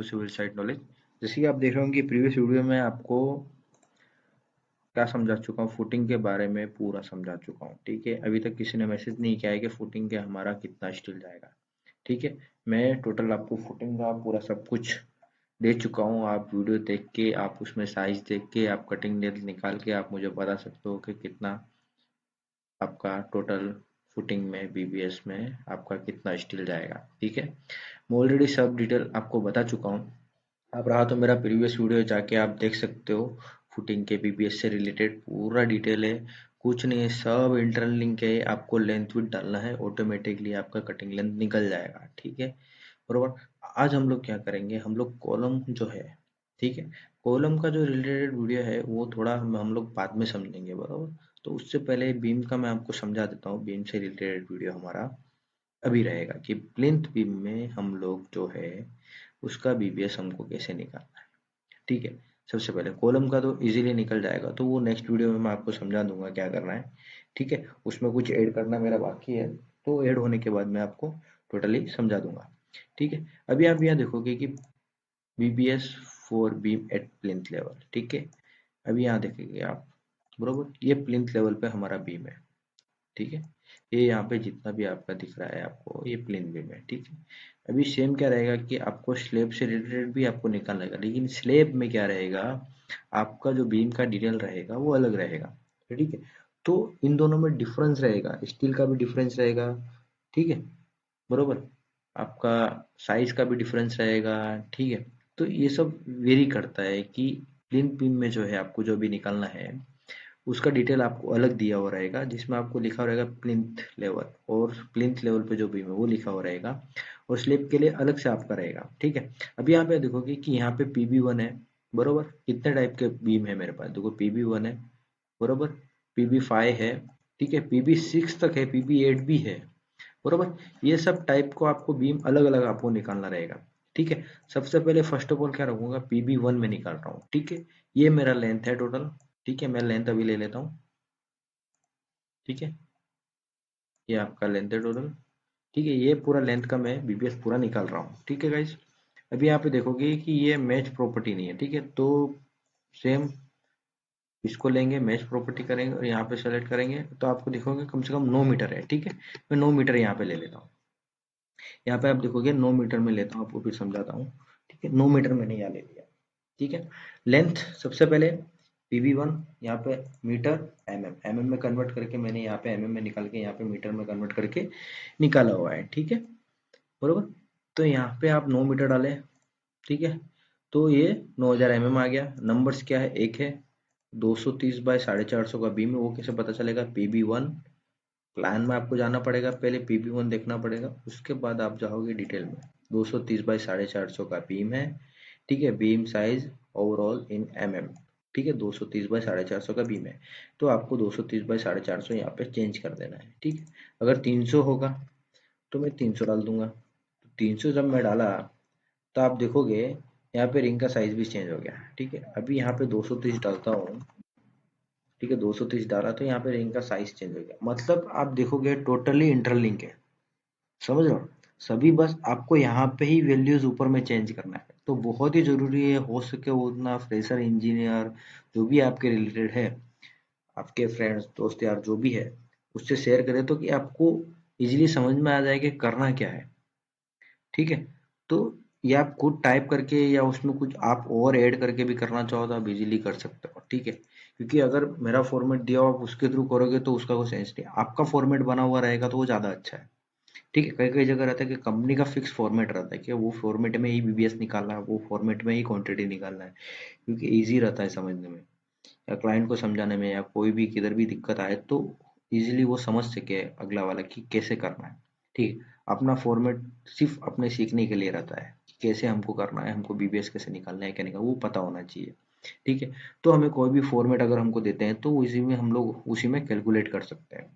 To civil site knowledge. जैसे कि आप देख रहे होंगे प्रीवियस वीडियो में आपको क्या समझा चुका हूँ, फुटिंग के बारे में पूरा समझा चुका हूँ। ठीक है, अभी तक किसी ने मैसेज नहीं किया है कि फुटिंग के हमारा कितना स्टील जाएगा। ठीक है, मैं टोटल आपको फुटिंग का पूरा सब कुछ दे चुका हूँ। आप वीडियो देख के, आप उसमें साइज देख के, आप कटिंग डेप्थ निकाल के आप मुझे बता सकते हो कि कितना आपका टोटल फुटिंग में बीबीएस में आपका कितना स्टील जाएगा। ठीक है, मैं ऑलरेडी सब डिटेल आपको बता चुका हूँ। आप रहा तो मेरा प्रीवियस वीडियो जाके आप देख सकते हो। फुटिंग के बीबीएस से रिलेटेड पूरा डिटेल है, कुछ नहीं है, सब इंटरनल लिंक है। आपको लेंथ विड्थ डालना है, ऑटोमेटिकली आपका कटिंग लेंथ निकल जाएगा। ठीक है, बरोबर। आज हम लोग क्या करेंगे, हम लोग कॉलम जो है, ठीक है, कॉलम का जो रिलेटेड वीडियो है वो थोड़ा हम लोग बाद में समझेंगे, बराबर। तो उससे पहले बीम का मैं आपको समझा देता हूँ। बीम से रिलेटेड वीडियो हमारा अभी रहेगा कि प्लिंथ बीम में हम लोग जो है उसका बीबीएस हमको कैसे निकालना है। ठीक है, सबसे पहले कॉलम का तो इजीली निकल जाएगा, तो वो नेक्स्ट वीडियो में मैं आपको समझा दूंगा क्या करना है। ठीक है, उसमें कुछ ऐड करना मेरा बाकी है, तो ऐड होने के बाद मैं आपको टोटली समझा दूंगा। ठीक है, अभी आप यहाँ देखोगे कि BBS for beam at plinth level. ठीक है, अभी यहाँ देखेंगे आप, बरोबर, ये प्लिंथ लेवल पे हमारा बीम है। ठीक है, ये यहाँ पे जितना भी आपका दिख रहा है आपको, ये प्लेन बीम है। ठीक है, अभी सेम क्या रहेगा कि आपको स्लेब से रिलेटेड भी आपको निकालना रहेगा, लेकिन स्लेब में क्या रहेगा, आपका जो बीम का डिटेल रहेगा वो अलग रहेगा। ठीक है, तो इन दोनों में डिफरेंस रहेगा, स्टील का भी डिफरेंस रहेगा। ठीक है, बरोबर, आपका साइज का भी डिफरेंस रहेगा। ठीक है, तो ये सब वेरी करता है कि प्लिंथ बीम में जो है आपको जो भी निकालना है उसका डिटेल आपको अलग दिया हुआ रहेगा, जिसमें आपको लिखा रहेगा प्लिंथ लेवल, और प्लिंथ लेवल पे जो बीम है वो लिखा हुआ रहेगा, और स्लेब के लिए अलग से आपका रहेगा। ठीक है, अभी यहाँ पे देखोगे कि यहाँ पे PB1 है, बरोबर। कितने टाइप के बीम है मेरे पास, देखो PB1 है, बरोबर, PB5 है, ठीक है, PB6 तक है, PB8 भी है, बरोबर। ये सब टाइप को आपको बीम अलग अलग आपको निकालना रहेगा। ठीक है, सबसे पहले फर्स्ट ऑफ ऑल क्या रखूंगा, PB1 में निकाल रहा हूँ। ठीक है, ये मेरा लेंथ है टोटल। ठीक है, मैं लेंथ अभी ले लेता हूँ। ठीक है, ये आपका लेंथ है टोटल। ठीक है, ये पूरा लेंथ का मैं बीबीएस पूरा निकाल रहा हूँ। ठीक है गाइस, अभी यहाँ पे देखोगे कि ये मैच प्रॉपर्टी नहीं है। ठीक है, तो सेम इसको लेंगे, मैच प्रॉपर्टी करेंगे और यहाँ पे सेलेक्ट करेंगे, तो आपको देखोगे कम से कम 9 मीटर है। ठीक है, मैं 9 मीटर यहाँ पे ले लेता हूँ। यहाँ पे आप देखोगे 9 मीटर में लेता हूँ, आपको फिर समझाता हूँ। ठीक है, 9 मीटर मैंने यहाँ ले लिया। ठीक है, लेंथ सबसे पहले PB1 यहाँ पे मीटर mm में कन्वर्ट करके मैंने यहाँ पे mm में निकाल के यहाँ पे मीटर में कन्वर्ट करके निकाला हुआ है। ठीक है, बरोबर। तो यहाँ पे आप 9 मीटर डालें। ठीक है, तो ये 9000 mm आ गया। नंबर्स क्या है, एक है 230 बाय 450 का बीम है, वो कैसे पता चलेगा, PB1 प्लान में आपको जाना पड़ेगा, पहले PB1 देखना पड़ेगा, उसके बाद आप जाओगे डिटेल में। 230 बाय 450 का बीम है। ठीक है, बीम साइज ओवरऑल इन mm। ठीक है, 230 बाय 450 का बीम है, तो आपको 230 बाय 450 यहाँ पे चेंज कर देना है। ठीक है, अगर 300 होगा तो मैं 300 डाल दूंगा। 300 जब मैं डाला तो आप देखोगे यहाँ पे रिंग का साइज भी चेंज हो गया। ठीक है, अभी यहाँ पे 230 डालता हूँ। ठीक है, 230 डाला तो यहाँ पे रिंग का साइज चेंज हो गया, मतलब आप देखोगे टोटली इंटरलिंक है। समझ रहे हो, सभी बस आपको यहाँ पे ही वैल्यूज ऊपर में चेंज करना है। तो बहुत ही जरूरी है, हो सके उतना फ्रेशर इंजीनियर जो भी आपके रिलेटेड है, आपके फ्रेंड्स दोस्त यार जो भी है, उससे शेयर करें, तो कि आपको इजीली समझ में आ जाए कि करना क्या है। ठीक है, तो ये आप खुद टाइप करके या उसमें कुछ आप और ऐड करके भी करना चाहो तो आप इजीली कर सकते हो। ठीक है, क्योंकि अगर मेरा फॉर्मेट दिया हो आप उसके थ्रू करोगे तो उसका कोई सेंस नहीं, आपका फॉर्मेट बना हुआ रहेगा तो वो ज़्यादा अच्छा है। ठीक है, कई कई जगह रहता है कि कंपनी का फिक्स फॉर्मेट रहता है कि वो फॉर्मेट में ही बीबीएस निकालना है, वो फॉर्मेट में ही क्वांटिटी निकालना है, क्योंकि इजी रहता है समझने में या क्लाइंट को समझाने में, या कोई भी किधर भी दिक्कत आए तो इजीली वो समझ सके अगला वाला कि कैसे करना है। ठीक है, अपना फॉर्मेट सिर्फ अपने सीखने के लिए रहता है कि कैसे हमको करना है, हमको बीबीएस कैसे निकालना है क्या निकालना, वो पता होना चाहिए। ठीक है, तो हमें कोई भी फॉर्मेट अगर हमको देते हैं तो इसी में हम लोग उसी में कैलकुलेट कर सकते हैं।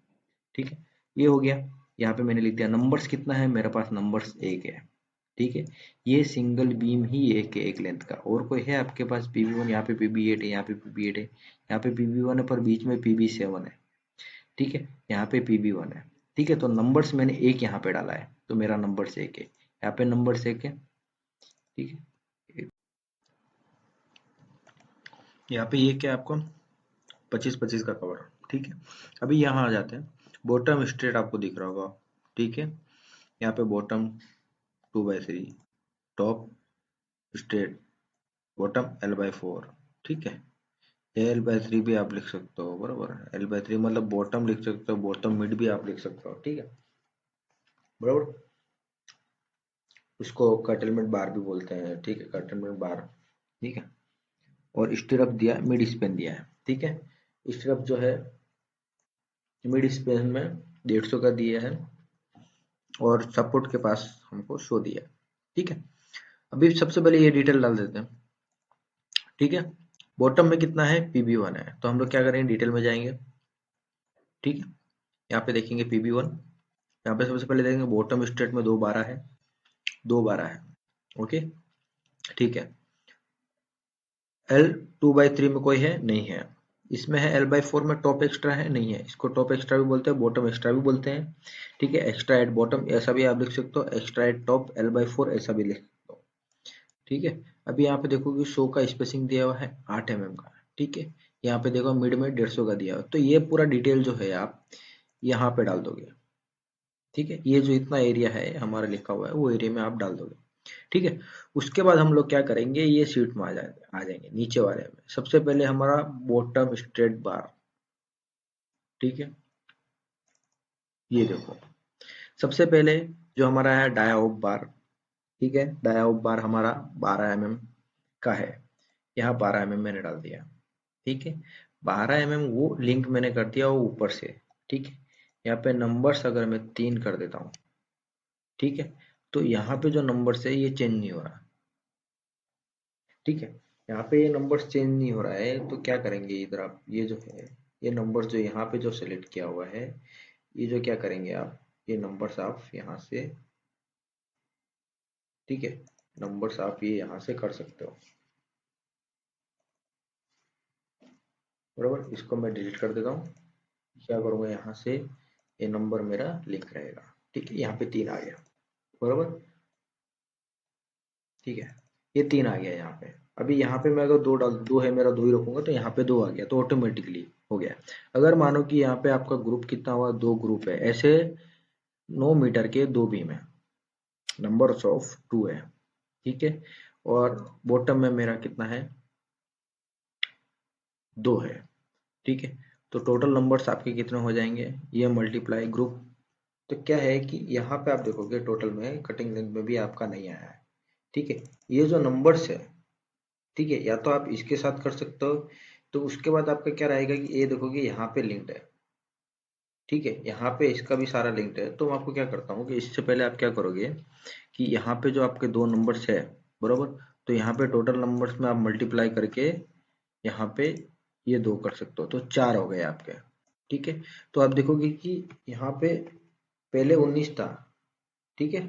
ठीक है, ये हो गया। यहाँ पे मैंने लिख दिया नंबर्स कितना है, मेरे पास नंबर्स एक है। ठीक है, ये सिंगल बीम ही एक है, एक लेंथ का। और कोई है आपके पास PB1, यहाँ पे PB8 है, यहाँ पे PB8 है, यहाँ पे PB1 है, पर बीच में PB7 है। ठीक है, यहाँ पे PB1 है। ठीक है, तो नंबर्स मैंने एक यहाँ पे डाला है, तो मेरा नंबर्स एक है, यहाँ पे नंबर्स एक है। ठीक है, यहाँ पे ये क्या है आपको 25-25 का कवर, ठीक है। अभी यहाँ आ जाते हैं, बॉटम स्ट्रेट आपको दिख रहा होगा, ठीक है। यहाँ पे bottom 2/3, top straight, bottom L/4, ठीक है। L/3 भी आप लिख सकते हो, बराबर। L/3 मतलब बॉटम लिख सकते हो, बॉटम मिड भी आप लिख सकते हो, ठीक है, बराबर। उसको कर्टेलमेंट बार भी बोलते हैं, ठीक है, कर्टेलमेंट बार, ठीक है। और स्टिरअप दिया, मिड स्पेन दिया है, ठीक है। स्टिरअप जो है मिड स्पेन में 150 का दिया है, और सपोर्ट के पास हमको 100 दिया है, ठीक है। अभी सबसे पहले ये डिटेल डाल देते हैं, ठीक है। बॉटम में कितना है, PB1 है, तो हम लोग क्या करेंगे, डिटेल में जाएंगे, ठीक है। यहाँ पे देखेंगे PB1, यहाँ पे सबसे पहले देखेंगे बॉटम स्ट्रेट में 2/12 है, 2/12 है, ओके, ठीक है। L 2/3 में कोई है, नहीं है। इसमें है L/4 में टॉप एक्स्ट्रा है, नहीं है। इसको टॉप एक्स्ट्रा भी बोलते हैं, बॉटम एक्स्ट्रा भी बोलते हैं, ठीक है। एक्स्ट्रा एट बॉटम ऐसा भी आप लिख सकते हो, एक्स्ट्रा एट टॉप L/4 ऐसा भी लिख सकते हो, ठीक है। अभी यहाँ पे देखो कि 100 का स्पेसिंग दिया हुआ है, 8 mm का, ठीक है। यहाँ पे देखो मिड में 150 का दिया हुआ है, तो ये पूरा डिटेल जो है आप यहाँ पे डाल दोगे, ठीक है। ये जो इतना एरिया है हमारा लिखा हुआ है, वो एरिया में आप डाल दोगे, ठीक है। उसके बाद हम लोग क्या करेंगे, ये शीट में आ जाएंगे नीचे वाले में। सबसे पहले हमारा बॉटम स्ट्रेट बार, ठीक है। ये देखो, सबसे पहले जो हमारा है डाया ऑफ बार, ठीक है। डाया ऑफ बार हमारा 12 mm का है, यहाँ 12 mm मैंने डाल दिया, ठीक है। 12 mm वो लिंक मैंने कर दिया वो ऊपर से, ठीक है। यहाँ पे नंबर्स अगर मैं 3 कर देता हूँ, ठीक है, तो यहाँ पे जो नंबर्स है ये चेंज नहीं हो रहा, ठीक है। यहाँ पे ये नंबर्स चेंज नहीं हो रहा है, तो क्या करेंगे, इधर आप ये जो है, ये नंबर्स जो यहाँ पे जो सेलेक्ट किया हुआ है, ये जो क्या करेंगे आप, ये नंबर्स आप यहाँ से, ठीक है, नंबर्स आप ये यहाँ से कर सकते हो, बराबर। इसको मैं डिलीट कर देता हूँ, क्या करूँगा यहाँ से, ये नंबर मेरा लिंक रहेगा, ठीक है। यहाँ पे 3 आ गया, बराबर, ठीक है। ये 3 आ गया यहाँ पे। अभी यहाँ पे मैं अगर 2 डाल, 2 है मेरा, 2 ही रखूंगा, तो यहाँ पे 2 आ गया, तो ऑटोमेटिकली हो गया। अगर मानो कि यहाँ पे आपका ग्रुप कितना हुआ, 2 ग्रुप है, ऐसे 9 मीटर के 2 बीम है, नंबर ऑफ 2 है, ठीक है। और बॉटम में मेरा कितना है, 2 है, ठीक है। तो टोटल नंबर्स आपके कितने हो जाएंगे, ये मल्टीप्लाई ग्रुप। तो क्या है कि यहाँ पे आप देखोगे टोटल में कटिंग लेंथ में भी आपका नहीं आया है, ठीक है। ये जो नंबर्स है, ठीक है, या तो आप इसके साथ कर सकते हो, तो उसके बाद आपका क्या रहेगा कि ये देखोगे यहाँ पे लिंक्ड है, ठीक है। यहाँ पे इसका भी सारा लिंक्ड है, तो मैं आपको क्या करता हूँ कि इससे पहले आप क्या करोगे कि यहाँ पे जो आपके 2 नंबर्स है, बरोबर, तो यहाँ पे टोटल नंबर्स में आप मल्टीप्लाई करके यहाँ पे ये 2 कर सकते हो, तो 4 हो गए आपके, ठीक है। तो आप देखोगे कि यहाँ पे पहले 19 था, ठीक है।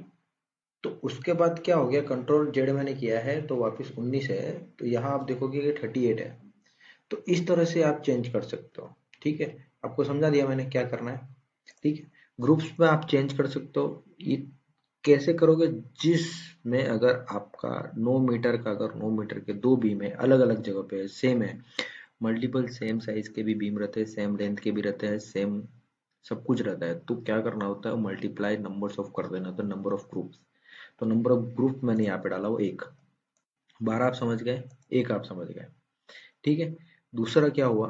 तो उसके बाद क्या हो गया, कंट्रोल जेड मैंने किया है तो वापस 19 है, तो यहाँ आप देखोगे कि 38 है। तो इस तरह से आप चेंज कर सकते हो, ठीक है। आपको समझा दिया मैंने क्या करना है, ठीक है। ग्रुप्स में आप चेंज कर सकते हो, ये कैसे करोगे, जिसमें अगर आपका 9 मीटर का, अगर 9 मीटर के 2 बीम है, अलग अलग जगह पे है, सेम है, मल्टीपल सेम साइज के भी बीम रहते हैं, सेम लेंथ के भी रहते हैं, सेम सब कुछ रहता है, तो क्या करना होता है, मल्टीप्लाई नंबर्स ऑफ कर देना, तो नंबर ऑफ ग्रुप्स। तो नंबर ऑफ ग्रुप मैंने यहाँ पे डाला वो 1, 12 आप समझ गए, 1 आप समझ गए, ठीक है। दूसरा क्या हुआ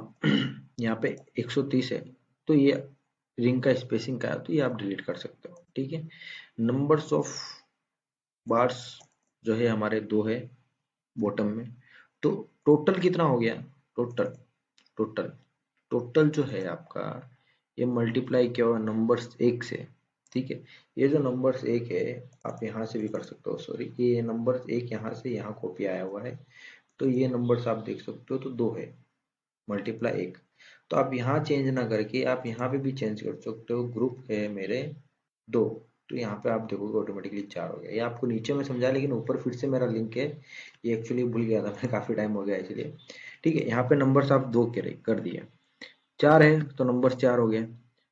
यहाँ पे 130 है, तो ये रिंग का स्पेसिंग का है, तो ये आप डिलीट कर सकते हो, ठीक है। नंबर्स ऑफ बार्स जो है हमारे 2 है बॉटम में, तो टोटल कितना हो गया, टोटल टोटल टोटल जो है आपका, ये मल्टीप्लाई किया हुआ नंबर्स 1 से, ठीक है। ये जो नंबर्स 1 है, आप यहाँ से भी कर सकते हो, सॉरी, ये नंबर्स 1 यहाँ से यहाँ कॉपी आया हुआ है, तो ये नंबर्स आप देख सकते हो, तो 2 है, मल्टीप्लाई 1। तो आप यहाँ चेंज ना करके आप यहाँ पे भी चेंज कर सकते हो, ग्रुप है मेरे 2, तो यहाँ पे आप देखोगे ऑटोमेटिकली 4 हो गया। ये आपको नीचे में समझा, लेकिन ऊपर फिर से मेरा लिंक है, ये एक्चुअली भूल गया था मैं, काफी टाइम हो गया इसलिए, ठीक है। यहाँ पे नंबर्स आप 2 कर दिए, 4 है तो नंबर्स 4 हो गए।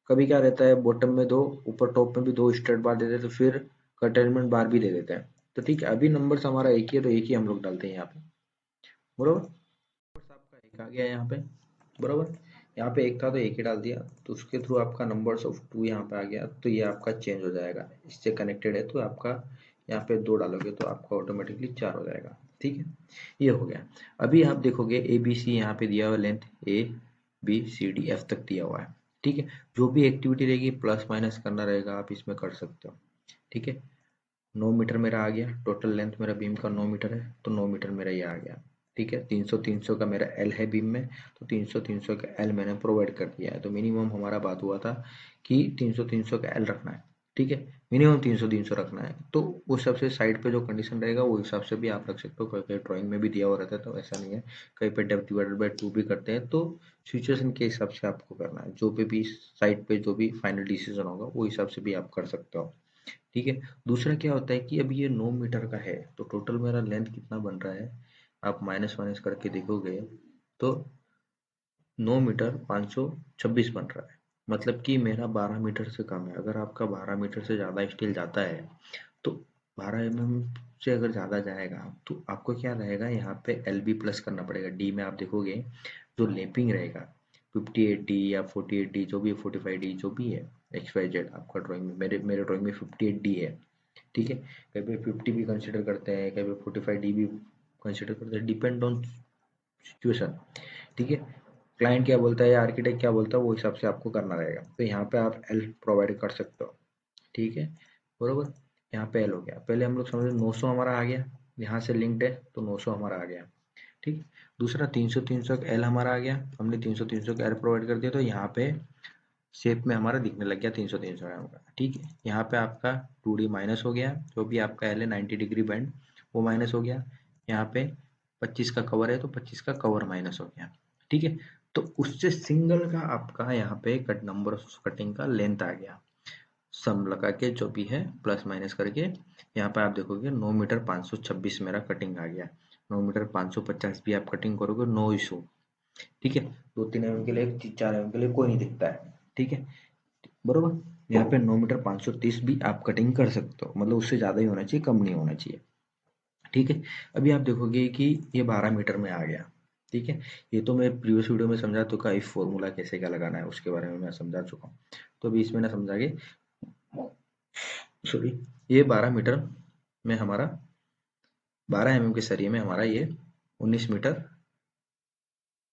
कभी क्या रहता है, बॉटम में 2, ऊपर टॉप में भी 2 स्ट्रेट बार दे देते हैं, तो फिर कंटेनमेंट बार भी दे देते हैं, तो ठीक है। अभी नंबर्स हमारा एक ही है, तो एक ही हम लोग डालते हैं यहाँ पे, बरोबर। नंबर्स आपका एक आ गया यहाँ पे, बराबर। यहाँ पे एक था तो एक ही डाल दिया, तो उसके थ्रू आपका नंबर्स ऑफ 2 यहाँ पे आ गया, तो ये आपका चेंज हो जाएगा, इससे कनेक्टेड है तो आपका यहाँ पे 2 डालोगे तो आपका ऑटोमेटिकली 4 हो जाएगा। ठीक है, ये हो गया। अभी आप देखोगे ए बी सी यहाँ पे दिया हुआ, length A B C D F तक दिया हुआ है। ठीक है, जो भी एक्टिविटी रहेगी प्लस माइनस करना रहेगा, आप इसमें कर सकते हो। ठीक है, 9 मीटर मेरा आ गया, टोटल लेंथ मेरा बीम का 9 मीटर है, तो 9 मीटर मेरा ये आ गया। ठीक है, 300 300 का मेरा एल है बीम में, तो 300 300 का एल मैंने प्रोवाइड कर दिया है। तो मिनिमम हमारा बात हुआ था कि 300 300 का एल रखना है। ठीक है, मिनिमम 300 300 रखना है, तो उस हिसाब से साइड पे जो कंडीशन रहेगा वो हिसाब से भी आप रख सकते हो। कई कई ड्राइंग में भी दिया हुआ रहता है, तो ऐसा नहीं है। कहीं पे डेप्थ डिवाइडेड बाय 2 भी करते हैं, तो सिचुएशन के हिसाब से आपको करना है। जो पे भी साइड पे जो भी फाइनल डिसीजन होगा वो हिसाब से भी आप कर सकते हो। ठीक है, दूसरा क्या होता है कि अब ये 9 मीटर का है, तो टोटल मेरा लेंथ कितना बन रहा है, आप माइनस माइनस करके देखोगे तो 9 मीटर 526 बन रहा है। मतलब कि मेरा 12 मीटर से कम है। अगर आपका 12 मीटर से ज़्यादा स्टील जाता है, तो 12 से अगर ज़्यादा जाएगा तो आपको क्या रहेगा, यहाँ पे एल बी प्लस करना पड़ेगा। डी में आप देखोगे जो लेपिंग रहेगा 58D या 48D, जो भी 45D जो भी है, एक्स वाई जेड आपका ड्राइंग में, मेरे मेरे ड्राइंग में 58D है। ठीक है, कहीं पे 50 भी कंसिडर करते हैं, कहीं पे 45D भी कंसिडर करते हैं, डिपेंड ऑन सिचुएशन। ठीक है, क्लाइंट क्या बोलता है या आर्किटेक्ट क्या बोलता है वो हिसाब से आपको करना रहेगा। तो यहाँ पे आप एल प्रोवाइड कर सकते हो। ठीक है, बरोबर। यहाँ पे एल हो गया, पहले हम लोग समझे 900 हमारा आ गया, यहाँ से लिंक्ड है तो 900 हमारा आ गया। ठीक, दूसरा 300 300 का एल हमारा आ गया, हमने 300 300 का एल प्रोवाइड कर दिया, तो यहाँ पे शेप में हमारा दिखने लग गया 300 300 का। ठीक है, यहाँ पे आपका 2D माइनस हो गया, जो भी आपका एल है 90 डिग्री बैंड वो माइनस हो गया। यहाँ पे 25 का कवर है तो 25 का कवर माइनस हो गया। ठीक है, तो उससे सिंगल का आपका यहाँ पे कट नंबर ऑफ कटिंग का लेंथ आ गया, सम लगा के जो भी है प्लस माइनस करके। यहाँ पे आप देखोगे 9 मीटर 526 मेरा कटिंग आ गया। 9 मीटर 550 भी आप कटिंग करोगे, नो इशू। ठीक है, 2-3 mm के लिए 4 mm के लिए कोई नहीं दिखता है। ठीक है, बरोबर। यहाँ पे 9 मीटर 530 भी आप कटिंग कर सकते हो, मतलब उससे ज्यादा ही होना चाहिए, कम नहीं होना चाहिए। ठीक है, अभी आप देखोगे कि ये 12 मीटर में आ गया। ठीक है, ये तो मैं प्रीवियस वीडियो में समझा चुका, इफ फॉर्मूला कैसे क्या लगाना है उसके बारे में मैं समझा चुका हूँ, तो अभी इसमें ना समझा के, सॉरी, ये 12 मीटर में हमारा 12 mm के सरिये में हमारा ये 19 मीटर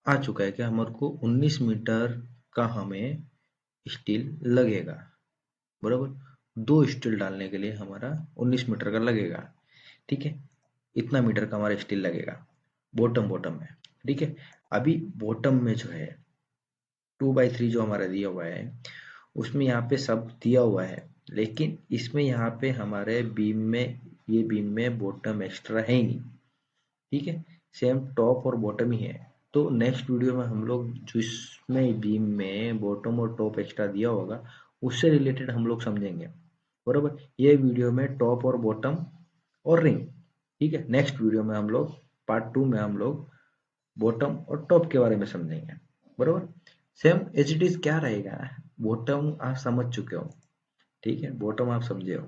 आ चुका है। कि हमारे को 19 मीटर का हमें स्टील लगेगा, बराबर। 2 स्टील डालने के लिए हमारा 19 मीटर का लगेगा। ठीक है, इतना मीटर का हमारा स्टील लगेगा बॉटम बॉटम में। ठीक है, अभी बॉटम में जो है 2/3 जो हमारा दिया हुआ है उसमें यहाँ पे सब दिया हुआ है, लेकिन इसमें यहाँ पे हमारे बीम में, ये बीम में बॉटम एक्स्ट्रा है ही नहीं। ठीक है, सेम टॉप और बॉटम ही है। तो नेक्स्ट वीडियो में हम लोग जो इसमें बीम में बॉटम और टॉप एक्स्ट्रा दिया होगा उससे रिलेटेड हम लोग समझेंगे, बराबर। ये वीडियो में टॉप और बॉटम और रिंग। ठीक है, नेक्स्ट वीडियो में हम लोग पार्ट 2 में हम लोग बॉटम और टॉप के बारे में समझेंगे, बराबर। सेम एच इट इज क्या रहेगा, बॉटम आप समझ चुके हो। ठीक है, बॉटम आप समझे हो।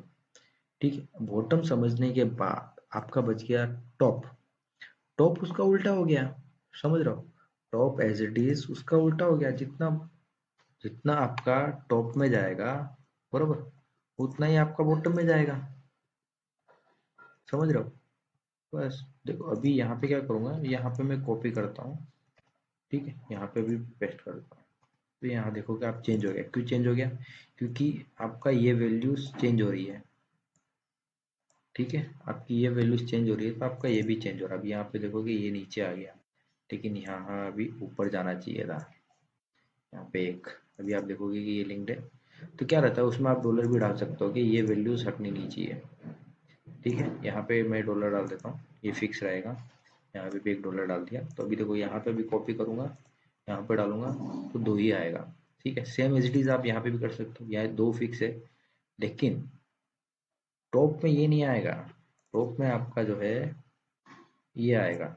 ठीक है, बॉटम समझने के बाद आपका बच गया टॉप। टॉप उसका उल्टा हो गया, समझ रहे हो। टॉप एज इट इज उसका उल्टा हो गया, जितना जितना आपका टॉप में जाएगा, बराबर, उतना ही आपका बॉटम में जाएगा, समझ रहे हो। बस देखो, अभी यहाँ पे क्या करूंगा, यहाँ पे मैं कॉपी करता हूँ। ठीक है, यहाँ पे भी पेस्ट करता हूँ, तो यहाँ देखोगे आप चेंज हो गया। क्यों चेंज हो गया, क्योंकि आपका ये वैल्यूज चेंज हो रही है। ठीक है, आपकी ये वैल्यूज चेंज हो रही है तो आपका ये भी चेंज हो रहा है। अभी यहाँ पे देखोगे ये नीचे आ गया, लेकिन यहाँ अभी ऊपर जाना चाहिए था। यहाँ पे एक, अभी आप देखोगे कि ये लिंक्ड है, तो क्या रहता है उसमें आप डॉलर भी डाल सकते हो कि ये वैल्यूज हटनी नहीं चाहिए। ठीक है, यहाँ पे मैं डॉलर डाल देता हूँ, ये फिक्स रहेगा। यहाँ पे भी एक डॉलर डाल दिया, तो अभी देखो यहाँ पे भी कॉपी करूंगा, यहाँ पे डालूंगा तो 2 ही आएगा। ठीक है, सेम एज इट इज आप यहाँ पे भी कर सकते हो, यहाँ 2 फिक्स है, लेकिन टॉप में ये नहीं आएगा। टॉप में आपका जो है ये आएगा,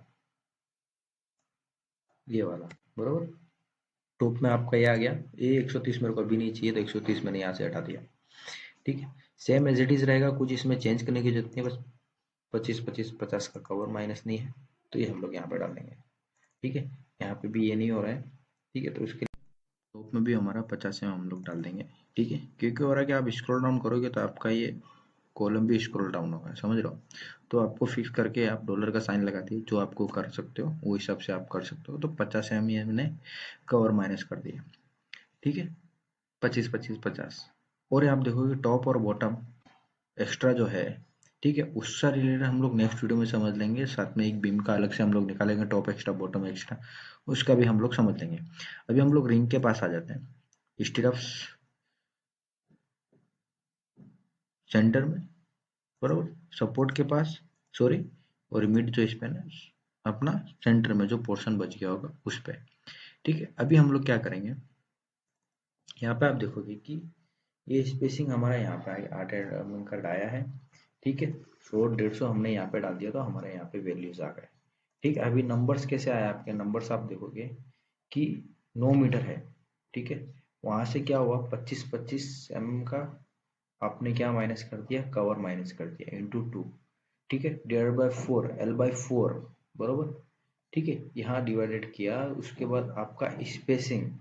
ये वाला, बरोबर। टॉप में आपका ये आ गया, ये 130 मेरे को अभी नहीं चाहिए, तो 130 मैंने यहाँ से हटा दिया। ठीक है, सेम एज इट इज रहेगा, कुछ इसमें चेंज करने की जरूरत नहीं है, बस 25 25 50 का कवर माइनस नहीं है, तो ये हम लोग यहाँ पे डाल देंगे। ठीक है, यहाँ पे भी ये नहीं हो रहा है, ठीक है। तो उसके टॉप में भी हमारा 50 हम लोग डाल देंगे, ठीक है। क्योंकि हो रहा है कि आप स्क्रॉल डाउन करोगे तो आपका ये कॉलम भी स्क्रॉल डाउन होगा, समझ रहे हो। तो आपको फिक्स करके आप डॉलर का साइन लगा दिए, जो आपको कर सकते हो वो हिसाब से आप कर सकते हो। तो 50 ही हमने कवर माइनस कर दिया, ठीक है। 25 25 50। और आप देखोगे टॉप और बॉटम एक्स्ट्रा जो है, ठीक है, उससे रिलेटेड हम लोग नेक्स्ट वीडियो में समझ लेंगे। साथ में एक बीम का अलग से हम लोग निकालेंगे, टॉप एक्स्ट्रा बॉटम एक्स्ट्रा, उसका भी हम लोग समझ लेंगे। अभी हम लोग रिंग के पास आ जाते हैं, स्टिरअप्स सेंटर में, बराबर, सपोर्ट के पास, सॉरी, और मिड जो स्पेन है अपना सेंटर में, जो पोर्शन बच गया होगा उस पे, ठीक है। अभी हम लोग क्या करेंगे, यहाँ पे आप देखोगे कि ये स्पेसिंग हमारा यहाँ पे 8 mm का डाया है, ठीक है। 100 150 हमने यहाँ पे डाल दिया तो हमारे यहाँ पे वैल्यूज आ गए, ठीक है। अभी नंबर्स कैसे आया, आपके नंबर्स आप देखोगे कि 9 मीटर है, ठीक है। वहां से क्या हुआ, 25 mm का आपने क्या माइनस कर दिया, कवर माइनस कर दिया, इंटू 2, ठीक है, डिवाइडेड बाय 4, L/4, बरोबर, ठीक है। यहाँ डिवाइडेड किया, उसके बाद आपका स्पेसिंग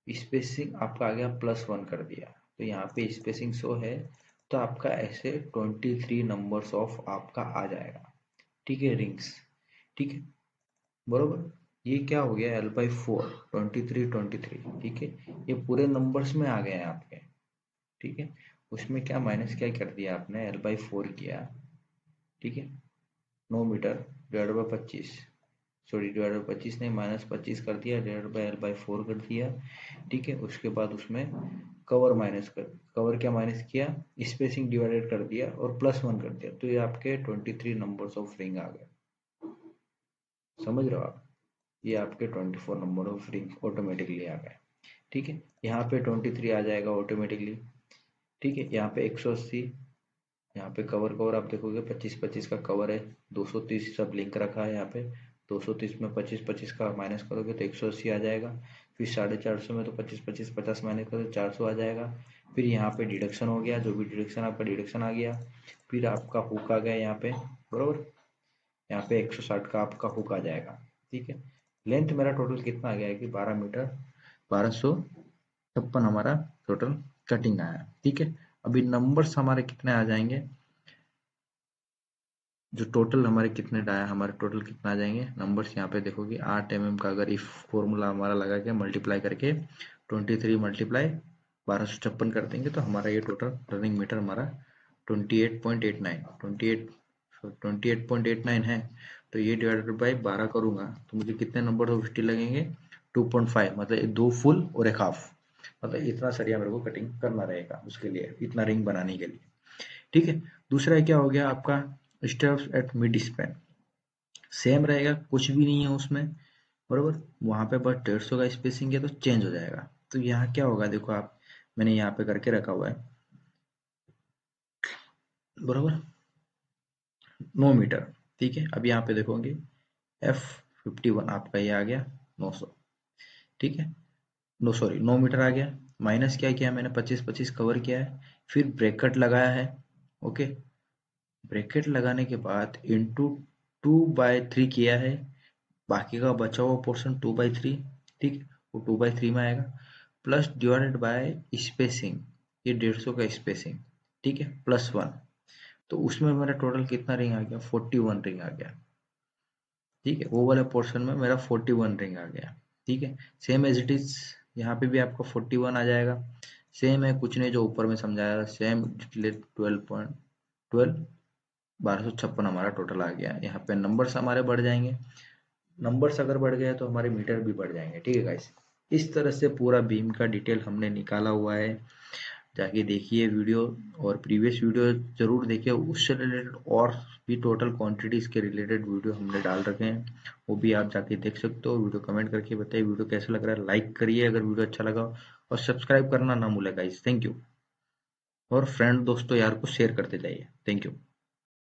स्पेसिंग आपका आ गया +1 कर दिया, तो यहाँ पे स्पेसिंग 100 है, तो आपका ऐसे 23 नंबर्स ऑफ आपका आ जाएगा, ठीक है, रिंग्स, ठीक है, बरोबर। ये क्या हो गया, L/4, 23 ठीक है। ये पूरे नंबर्स में आ गए हैं आपके, ठीक है। उसमें क्या माइनस क्या कर दिया आपने, L/4 किया, ठीक है, 9 metre divided by 25, sorry divided by 25 नहीं, -25 कर दिया, डिवाइडेड बाय L/4 कर दिया, ठीक है। उसके बाद उसमें कवर माइनस कर, कवर क्या माइनस किया, स्पेसिंग डिवाइडेड कर दिया और +1 कर दिया, तो ये आपके 23 नंबर्स ऑफ रिंग आ गए, समझ रहे हो आप। ये आपके 24 नंबर ऑफ रिंग ऑटोमेटिकली आ गए, ठीक है। यहाँ पे 23 आ जाएगा ऑटोमेटिकली, ठीक है। यहाँ पे 180, यहाँ पे कवर कवर आप देखोगे 25 25 का कवर है, 230 सब लिंक रखा है यहाँ पे, 230 में 25 25 का माइनस करोगे तो 180 आ जाएगा। फिर 450 में तो 25 25 50 माइनस करोगे 400 आ जाएगा। फिर यहाँ पे डिडक्शन हो गया, जो भी डिडक्शन आपका डिडक्शन आ गया। फिर आपका हुक आ गया यहाँ पे, बरोबर, यहाँ पे 160 का आपका हुक आ जाएगा, ठीक है। लेंथ मेरा टोटल कितना आ गया है कि 12 मीटर 1256 हमारा टोटल कटिंग आया, ठीक है। अभी नंबर्स हमारे कितने आ जाएंगे, जो टोटल हमारे कितने डाया, हमारे टोटल कितना आ जाएंगे नंबर्स, यहाँ पे देखोगे 8 mm का, अगर इफ फॉर्मूला हमारा लगा के मल्टीप्लाई करके 23 मल्टीप्लाई 1256 कर देंगे तो हमारा ये टोटल रनिंग मीटर हमारा 28.89 है। तो ये डिवाइडेड बाई 12 करूंगा तो मुझे कितने नंबर ऑफ स्टील लगेंगे, 2.5, मतलब 2 फुल और 1 हाफ, मतलब इतना सरिया मेरे को कटिंग करना रहेगा उसके लिए, इतना रिंग बनाने के लिए, ठीक है। दूसरा क्या हो गया आपका, steps at mid span, same रहेगा, कुछ भी नहीं है उसमें, बरोबर। वहां पे बस 150 का स्पेसिंग है तो चेंज हो जाएगा। तो यहाँ क्या होगा, देखो आप, मैंने यहाँ पे करके रखा हुआ है, बरोबर, 9 मीटर, ठीक है। अब यहाँ पे देखोगे F51 आपका ये आ गया 900, ठीक है, नो सॉरी 9 मीटर आ गया, माइनस क्या किया मैंने, 25 25 कवर किया है, फिर ब्रैकेट लगाया है, ओके। ब्रैकेट लगाने के बाद इंटू 2/3 किया है, बाकी का बचा हुआ पोर्शन 2/3, ठीक है, वो 2/3 में आएगा, प्लस डिवाइडेड बाय स्पेसिंग, ये 150 का स्पेसिंग, ठीक है, +1, तो उसमें मेरा टोटल कितना रिंग आ गया, 41 रिंग आ गया, ठीक है। वो वाले पोर्शन में मेरा 41 रिंग आ गया, ठीक है। सेम एज इट इज यहाँ पे भी आपको 41 आ जाएगा, सेम है, कुछ नहीं, जो ऊपर में समझाया सेम, 12.12 1256 हमारा टोटल आ गया। यहाँ पे नंबर्स हमारे बढ़ जाएंगे, नंबर्स अगर बढ़ गए तो हमारे मीटर भी बढ़ जाएंगे, ठीक है गाइस। इस तरह से पूरा बीम का डिटेल हमने निकाला हुआ है, जाके देखिए वीडियो, और प्रीवियस वीडियो जरूर देखिए, उससे रिलेटेड और भी टोटल क्वांटिटीज के रिलेटेड वीडियो हमने डाल रखे हैं, वो भी आप जाके देख सकते हो। वीडियो कमेंट करके बताइए वीडियो कैसा लग रहा है, लाइक करिए अगर वीडियो अच्छा लगा हो, और सब्सक्राइब करना ना भूलें गाइस, थैंक यू। और फ्रेंड दोस्तों यार को शेयर करते जाइए, थैंक यू।